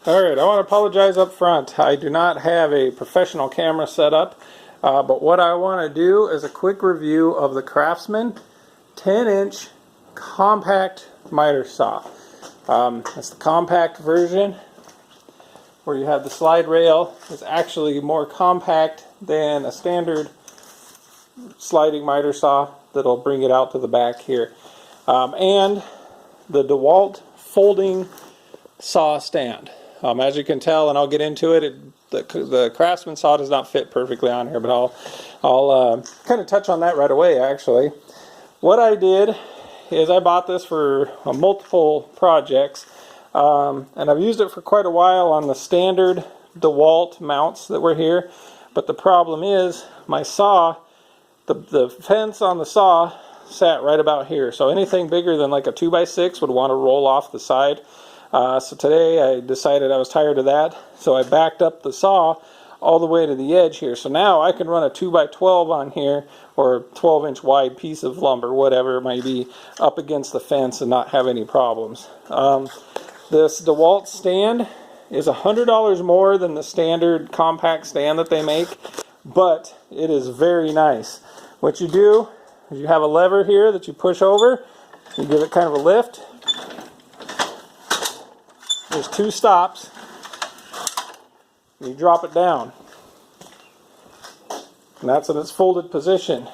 Alright, I want to apologize up front. I do not have a professional camera set up, but what I want to do is a quick review of the Craftsman 10-inch compact miter saw. That's the compact version, where you have the slide rail. It's actually more compact than a standard sliding miter saw that'll bring it out to the back here. And the Dewalt folding saw stand. As you can tell, and I'll get into it, the Craftsman saw does not fit perfectly on here, but I'll kind of touch on that right away, actually. What I did is I bought this for multiple projects, and I've used it for quite a while on the standard Dewalt mounts that were here, but the problem is my saw, the fence on the saw sat right about here, so anything bigger than like a 2x6 would want to roll off the side. So today I decided I was tired of that, so I backed up the saw all the way to the edge here. So now I can run a 2x12 on here, or a 12-inch wide piece of lumber, whatever it might be, up against the fence and not have any problems. This Dewalt stand is $100 more than the standard compact stand that they make, but it is very nice. What you do is you have a lever here that you push over, you give it kind of a lift. There's two stops, and you drop it down, and that's in its folded position.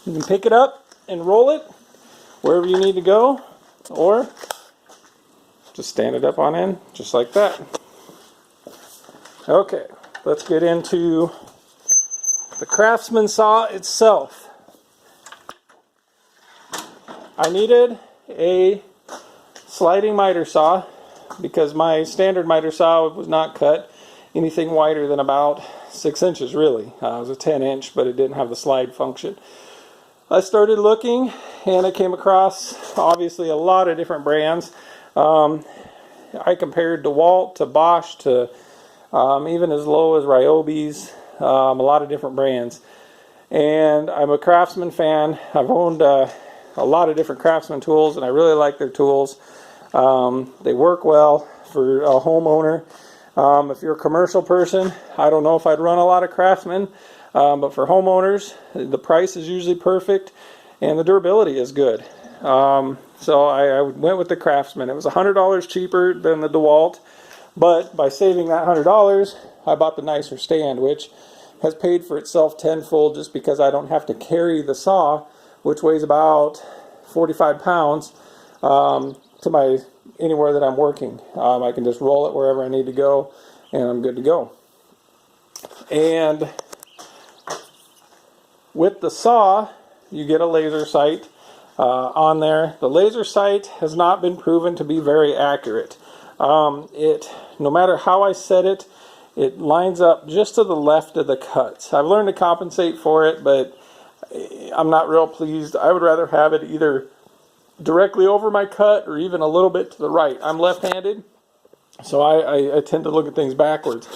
You can pick it up and roll it wherever you need to go, or just stand it up on end, just like that. Okay, let's get into the Craftsman saw itself. I needed a sliding miter saw, because my standard miter saw was not cut anything wider than about 6 inches, really. It was a 10-inch, but it didn't have the slide function. I started looking, and I came across, obviously, a lot of different brands. I compared Dewalt to Bosch to even as low as Ryobi's, a lot of different brands. And I'm a Craftsman fan. I've owned a lot of different Craftsman tools, and I really like their tools. They work well for a homeowner. If you're a commercial person, I don't know if I'd run a lot of Craftsman, but for homeowners, the price is usually perfect and the durability is good. So I went with the Craftsman. It was $100 cheaper than the Dewalt, but by saving that $100, I bought the nicer stand, which has paid for itself tenfold, just because I don't have to carry the saw, which weighs about 45 pounds, to anywhere that I'm working. I can just roll it wherever I need to go, and I'm good to go. And with the saw, you get a laser sight on there. The laser sight has not been proven to be very accurate. No matter how I set it, it lines up just to the left of the cuts. I've learned to compensate for it, but I'm not real pleased. I would rather have it either directly over my cut or even a little bit to the right. I'm left-handed, so I tend to look at things backwards.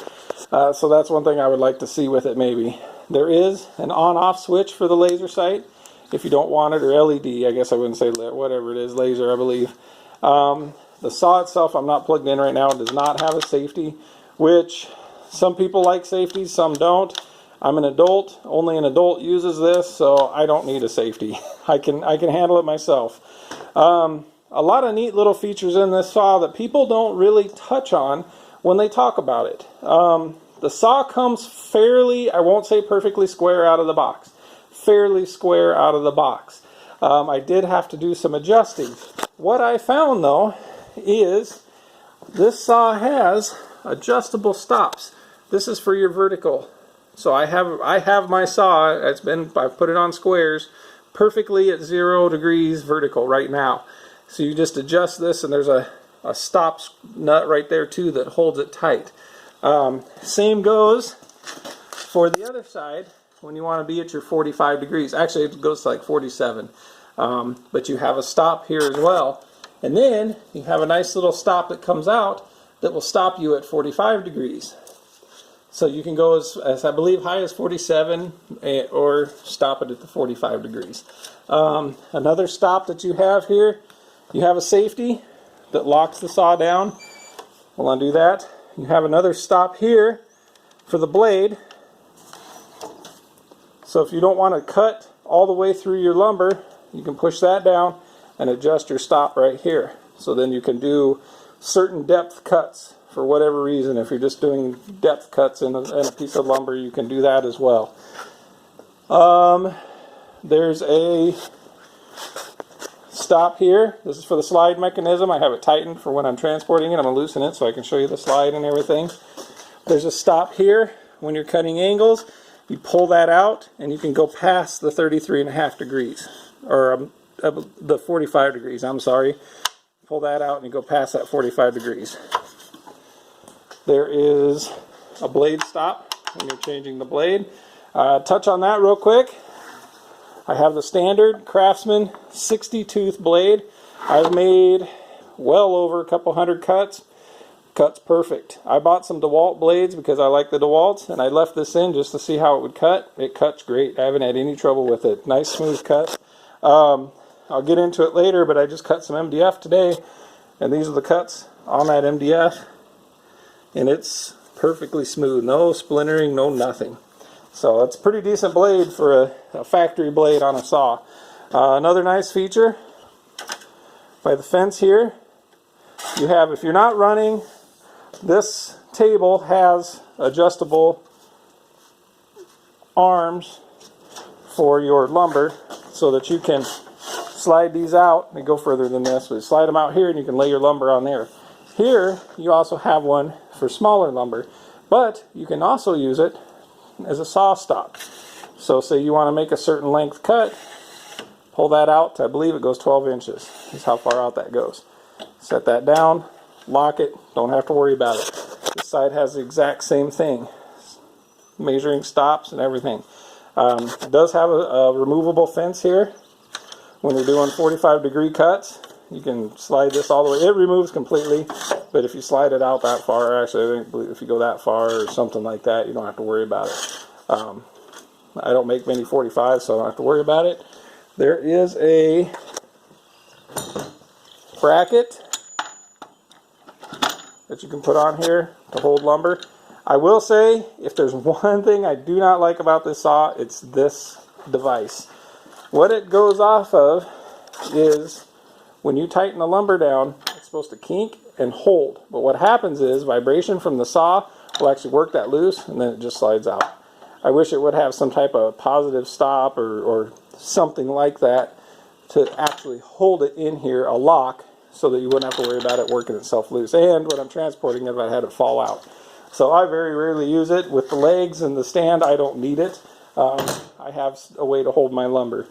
So that's one thing I would like to see with it, maybe. There is an on-off switch for the laser sight if you don't want it, or LED, I guess I wouldn't say whatever it is, laser, I believe. The saw itself, I'm not plugged in right now, does not have a safety, which some people like safety, some don't. I'm an adult, only an adult uses this, so I don't need a safety. I can handle it myself. A lot of neat little features in this saw that people don't really touch on when they talk about it. The saw comes fairly, I won't say perfectly square out of the box, fairly square out of the box. I did have to do some adjusting. What I found, though, is this saw has adjustable stops. This is for your vertical. So I have my saw, I've put it on squares, perfectly at 0 degrees vertical right now. So you just adjust this, and there's a stop nut right there too that holds it tight. Same goes for the other side when you want to be at your 45 degrees. Actually, it goes to like 47. But you have a stop here as well. And then you have a nice little stop that comes out that will stop you at 45 degrees. So you can go as I believe high as 47, or stop it at the 45 degrees. Another stop that you have here, you have a safety that locks the saw down. We'll undo that. You have another stop here for the blade. So if you don't want to cut all the way through your lumber, you can push that down and adjust your stop right here. So then you can do certain depth cuts for whatever reason. If you're just doing depth cuts in a piece of lumber, you can do that as well. There's a stop here. This is for the slide mechanism. I have it tightened for when I'm transporting it. I'm going to loosen it so I can show you the slide and everything. There's a stop here when you're cutting angles. You pull that out and you can go past the 33.5 degrees, or the 45 degrees, I'm sorry. Pull that out and you go past that 45 degrees. There is a blade stop when you're changing the blade. Touch on that real quick. I have the standard Craftsman 60 tooth blade. I've made well over a couple hundred cuts. Cuts perfect. I bought some Dewalt blades because I like the Dewalts, and I left this in just to see how it would cut. It cuts great. I haven't had any trouble with it. Nice smooth cut. I'll get into it later, but I just cut some MDF today, and these are the cuts on that MDF, and it's perfectly smooth. No splintering, no nothing. So it's a pretty decent blade for a factory blade on a saw. Another nice feature by the fence here, you have, if you're not running, this table has adjustable arms for your lumber so that you can slide these out. They go further than this, but slide them out here and you can lay your lumber on there. Here you also have one for smaller lumber, but you can also use it as a saw stop. So say you want to make a certain length cut, pull that out. I believe it goes 12 inches. That's how far out that goes. Set that down, lock it, don't have to worry about it. This side has the exact same thing, measuring stops and everything. It does have a removable fence here. When you're doing 45 degree cuts, you can slide this all the way. It removes completely, but if you slide it out that far, actually I think if you go that far or something like that, you don't have to worry about it. I don't make many 45s, so I don't have to worry about it. There is a bracket that you can put on here to hold lumber. I will say, if there's one thing I do not like about this saw, it's this device. What it goes off of is when you tighten the lumber down, it's supposed to kink and hold. But what happens is vibration from the saw will actually work that loose, and then it just slides out. I wish it would have some type of positive stop or something like that to actually hold it in here, a lock, so that you wouldn't have to worry about it working itself loose. And when I'm transporting it, if I had it fall out. So I very rarely use it. With the legs and the stand, I don't need it. I have a way to hold my lumber.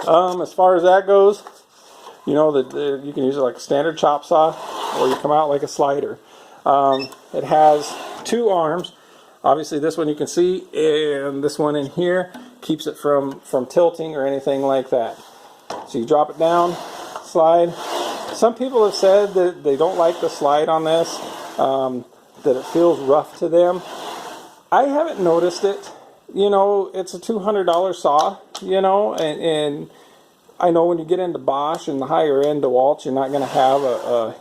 As far as that goes, you know that you can use it like a standard chop saw, or you come out like a slider. It has two arms. Obviously this one you can see, and this one in here keeps it from tilting or anything like that. So you drop it down, slide. Some people have said that they don't like the slide on this, that it feels rough to them. I haven't noticed it. You know, it's a $200 saw, you know, and I know when you get into Bosch and the higher end DeWalt, you're not going to have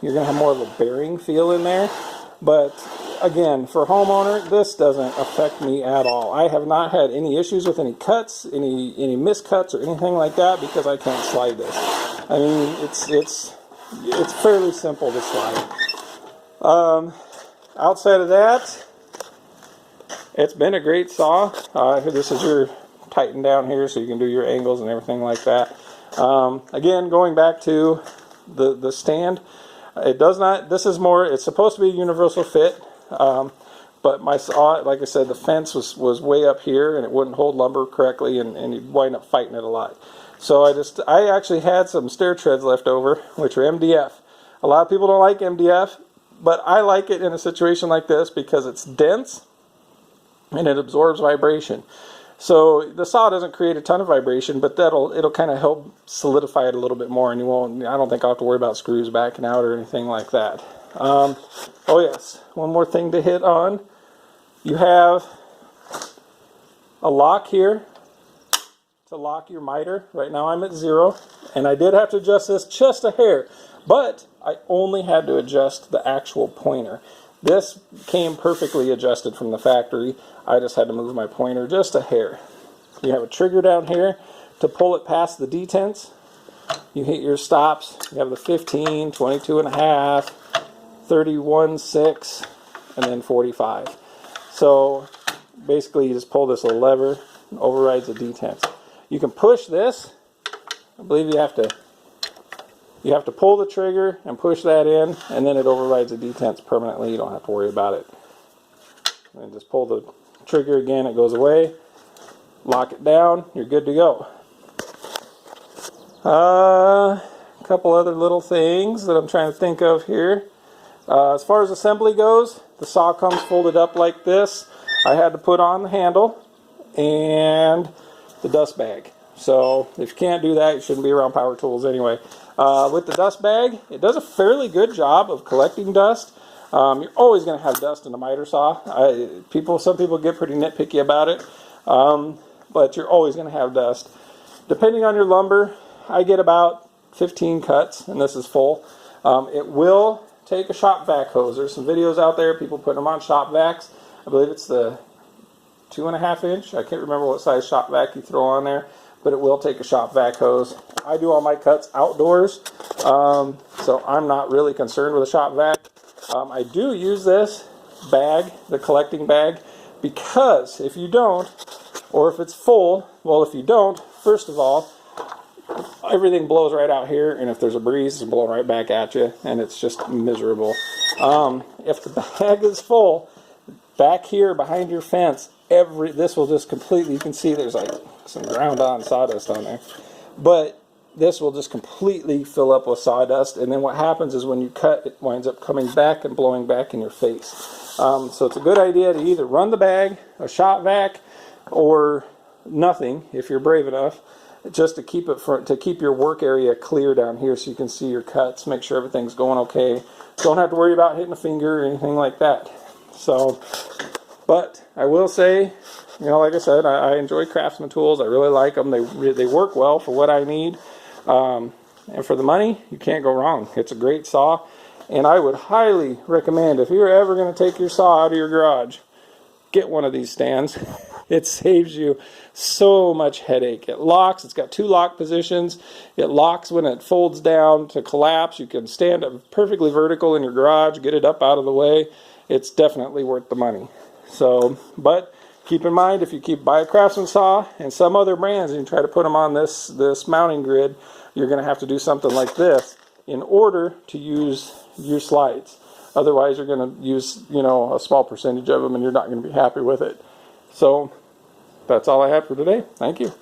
you're going to have more of a bearing feel in there. But again, for a homeowner, this doesn't affect me at all. I have not had any issues with any cuts, any miscuts or anything like that because I can't slide this. I mean, it's fairly simple to slide. Outside of that, it's been a great saw. This is your tighten down here so you can do your angles and everything like that. Again, going back to the stand, it does not, this is more, it's supposed to be a universal fit, but my saw, like I said, the fence was way up here and it wouldn't hold lumber correctly, and you'd wind up fighting it a lot. So I actually had some stair treads left over, which are MDF. A lot of people don't like MDF, but I like it in a situation like this because it's dense and it absorbs vibration. So the saw doesn't create a ton of vibration, but it'll kind of help solidify it a little bit more, and I don't think I'll have to worry about screws backing out or anything like that. Oh yes, one more thing to hit on. You have a lock here to lock your miter. Right now I'm at 0, and I did have to adjust this just a hair, But I only had to adjust the actual pointer. This came perfectly adjusted from the factory. I just had to move my pointer just a hair. You have a trigger down here to pull it past the detents. You hit your stops. You have the 15, 22 and a half, 31.6, and then 45. So basically you just pull this little lever, and overrides the detents. You can push this. I believe you have to pull the trigger and push that in, and then it overrides the detents permanently. You don't have to worry about it. And just pull the trigger again, it goes away. Lock it down, you're good to go. A couple other little things that I'm trying to think of here. As far as assembly goes, the saw comes folded up like this. I had to put on the handle and the dust bag. So if you can't do that, you shouldn't be around power tools anyway. With the dust bag, it does a fairly good job of collecting dust. You're always going to have dust in a miter saw. Some people get pretty nitpicky about it, but you're always going to have dust. Depending on your lumber, I get about 15 cuts, and this is full. It will take a shop vac hose. There's some videos out there, people putting them on shop vacs. I believe it's the 2.5 inch. I can't remember what size shop vac you throw on there, but it will take a shop vac hose. I do all my cuts outdoors, so I'm not really concerned with a shop vac. I do use this bag, the collecting bag, because if you don't, or if it's full, well, if you don't, first of all, everything blows right out here, and if there's a breeze, it's blowing right back at you, and it's just miserable. If the bag is full, back here behind your fence, this will just completely, you can see there's like some ground on sawdust on there, but this will just completely fill up with sawdust, and then what happens is when you cut, it winds up coming back and blowing back in your face. So it's a good idea to either run the bag, a shop vac, or nothing if you're brave enough, just to keep your work area clear down here so you can see your cuts, make sure everything's going okay. Don't have to worry about hitting a finger or anything like that. So, but I will say, you know, like I said, I enjoy Craftsman tools. I really like them. They work well for what I need. And for the money, you can't go wrong. It's a great saw. And I would highly recommend, if you're ever going to take your saw out of your garage, get one of these stands. It saves you so much headache. It locks. It's got 2 lock positions. It locks when it folds down to collapse. You can stand up perfectly vertical in your garage, get it up out of the way. It's definitely worth the money. So, but keep in mind, if you buy a Craftsman saw and some other brands and you try to put them on this mounting grid, you're going to have to do something like this in order to use your slides. Otherwise, you're going to use, you know, a small percentage of them, and you're not going to be happy with it. So that's all I had for today. Thank you.